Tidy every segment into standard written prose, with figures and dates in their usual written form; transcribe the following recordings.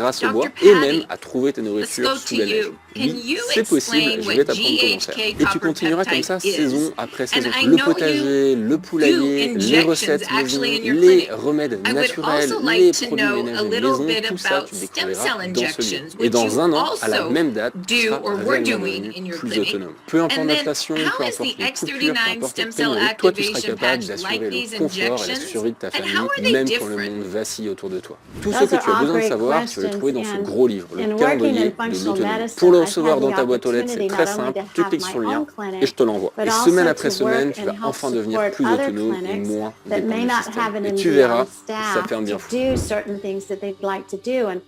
grâce au bois Dr. et même Patty, à trouver tes let's nourritures go sous to la neige. you. Can Oui, you c'est possible, explain je what vais t'apprendre comment faire. GHK Et tu copper continueras comme ça peptide saison is? après And saison. I Le know you potager, le do poulailler, les injections recettes maison, actually in your les clinic. remèdes I would naturels, also les like to produits know a ménagers little maison, bit tout ça about tu le stem découvriras cell dans ce livre. injections, Et which dans you un an, à la also même date, tu do seras or were réellement doing devenu in your plus clinic. autonome. Peu importe And then l'inflation, how peu is importe the les coupures, peu X39 importe les stem cell pénuries, toi tu seras activation capable patch like d'assurer le these confort et la injections? survie de ta And how famille, are they même quand le different? monde vacille autour de toi. Tout ce Those que are tu as all besoin de great savoir, tu vas le questions. trouver dans ce And gros livre, le in working calendrier in de functional l'autonomie. medicine, Pour le I've recevoir had dans the ta boîte aux lettres, c'est opportunity très not only simple, to tu have cliques my sur le lien own et clinic, je te l'envoie. but Et semaine also après to semaine, work tu and vas help enfin devenir support plus other autonome et clinics moins that dépendant may du not système. have an Et tu MD verras, on ça staff fait un bien to fou. do certain things that they'd like to do. And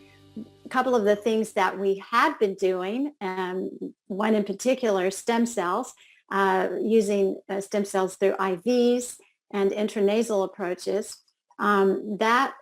a couple of the things that we had been doing, one in particular, stem cells, using stem cells through IVs and intranasal approaches. That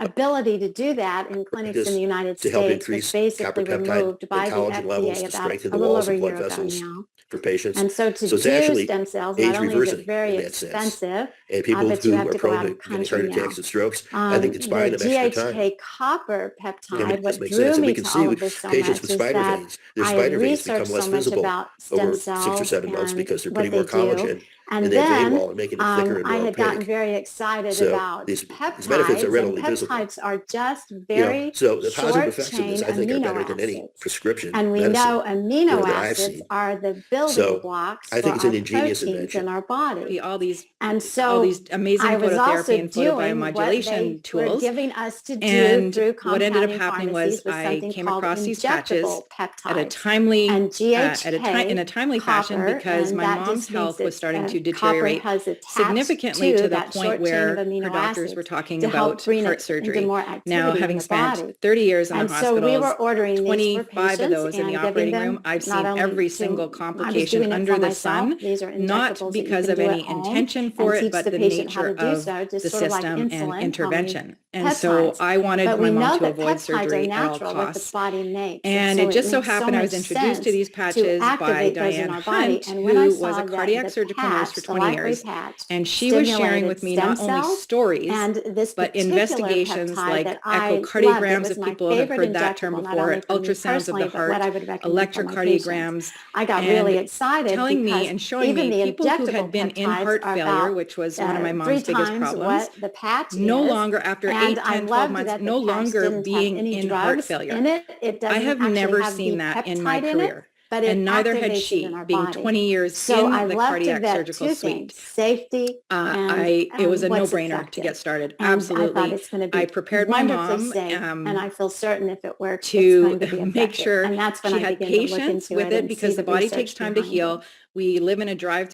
ability to do that in clinics in the United to help States was increase basically copper peptide removed and by the collagen levels FDA to about strengthen a the little walls over a of blood year ago vessels now. for patients. And so to So it's do actually stem cells, age not only is reversing it very in that sense. expensive, And people but you who have are to go prone out to of getting country heart now. attacks and strokes, I think it's The buying them extra time. GHK copper And peptide, it just what makes drew sense. And we me can to see all of with this so patients much with is spider that veins, their I had spider veins become researched less so much visible about stem over 6 or cells 7 months and because they're what putting they more do. collagen And in that vein then wall and making it thicker and I more had gotten opaque. very excited So about these benefits are peptides, and readily visible. peptides are just very So the positive short effects of this, chain I think, are amino better than any acids. prescription And we medicine, know amino that I've acids seen. are the building So blocks I for think it's our an ingenious proteins invention. in our body. All these And all so these amazing I was phototherapy also and doing what photobiomodulation they were tools. giving us to do And through what ended up compounding happening pharmacies was was I something came called across these patches injectable at a peptides. timely And in a GHK timely fashion copper, because and my that mom's just means health was it's starting to copper deteriorate has attached significantly to to the that point short chain of where her amino doctors were acids talking to help about bring heart it into surgery. more Now, activity in having the spent body. 30 years in the And so we hospitals, were ordering these for 25 of patients those in the and giving operating room, them I've not seen only every to, single I was complication doing it under for the myself. sun, These are not injectables that you because can of do any at home intention for and it, teach but the the patient how nature to do of so, just the sort of like system and insulin, how many intervention. And so peptides. I wanted But my we mom know to that avoid peptides are surgery at all natural, what the costs. body makes. And so it just so makes happened I much was introduced to sense these to patches by activate those in Diane our body. Hunt, And when I who saw was a that cardiac the surgical nurse for patch, the 20 light years. patch, And she was sharing stimulated with me stem not only cells, stories, and this but particular investigations peptide like that I loved, it echocardiograms, was if my people have favorite heard that term injectable, not before, only for me ultrasounds of the personally, but what heart, I would recommend for my patients. electrocardiograms, I got really and excited telling me because and showing even me the people who injectable had been in peptides heart are failure, about which was one of my 3 mom's biggest times problems, what the patch no is. longer after And 8, I 10, 12 loved months, that the no patch longer didn't have being any in heart drugs failure. in it. It I doesn't have actually never have seen the that in my peptide in it, career. but it And neither had activates it in she, our being body. 20 years So in I the love to cardiac vet surgical 2 suite. things, safety and It was a what's no-brainer to get effective. started. And I thought Absolutely. it's going to I be prepared my wonderfully mom safe, and I feel certain if it works, it's to going to be make effective. sure And that's when she I had began to look patience into with it it and see because the the body takes research time to behind it. heal. We live in a drive